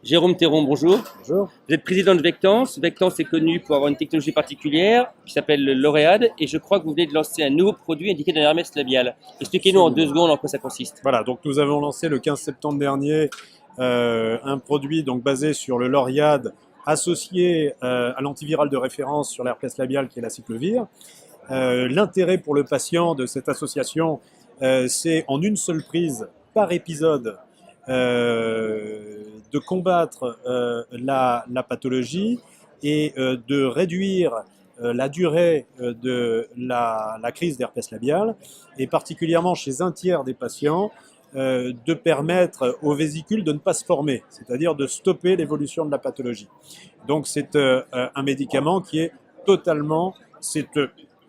Jérôme Théron, bonjour. Bonjour. Vous êtes président de Vectance. Vectance est connu pour avoir une technologie particulière qui s'appelle le Lauréade et je crois que vous venez de lancer un nouveau produit indiqué dans l'hermès labial. Expliquez-nous en 2 secondes en quoi ça consiste. Voilà, donc nous avons lancé le 15 septembre dernier un produit donc basé sur le Lauréade associé à l'antiviral de référence sur l'herpès labial qui est la cyclovir. L'intérêt pour le patient de cette association, c'est en une seule prise par épisode de combattre la pathologie et de réduire la durée de la crise d'herpès labial, et particulièrement chez un tiers des patients, de permettre aux vésicules de ne pas se former, c'est-à-dire de stopper l'évolution de la pathologie. Donc c'est un médicament qui est totalement, c'est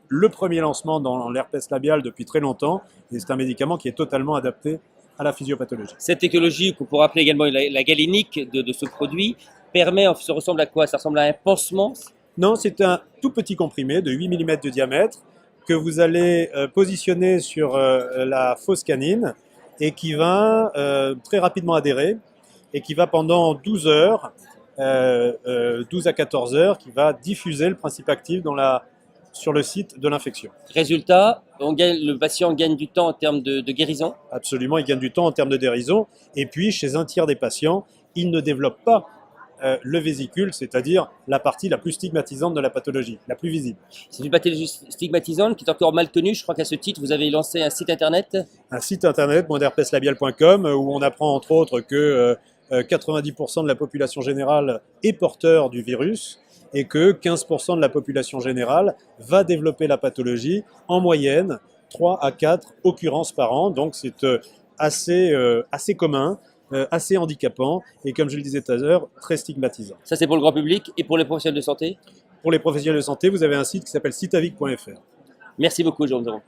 le premier lancement dans l'herpès labial depuis très longtemps, et c'est un médicament qui est totalement adapté à la physiopathologie. Cette technologie, qu'on pourrait appeler également la galénique de ce produit, ça ressemble à quoi? Ça ressemble à un pansement? Non, c'est un tout petit comprimé de 8 mm de diamètre que vous allez positionner sur la fosse canine et qui va très rapidement adhérer et qui va pendant 12 heures, 12 à 14 heures, qui va diffuser le principe actif sur le site de l'infection. Résultat, le patient gagne du temps en termes de guérison? Absolument, il gagne du temps en termes de guérison. Et puis, chez un tiers des patients, il ne développe pas le vésicule, c'est-à-dire la partie la plus stigmatisante de la pathologie, la plus visible. C'est une pathologie stigmatisante qui est encore mal connue. Je crois qu'à ce titre, vous avez lancé un site internet. Un site internet, monderpeslabial.com, où on apprend entre autres que 90% de la population générale est porteur du virus et que 15% de la population générale va développer la pathologie, en moyenne 3 à 4 occurrences par an. Donc c'est assez commun, assez handicapant et, comme je le disais tout à l'heure, très stigmatisant. Ça, c'est pour le grand public et pour les professionnels de santé? Pour les professionnels de santé, vous avez un site qui s'appelle sitavic.fr. Merci beaucoup, Jérôme Théron.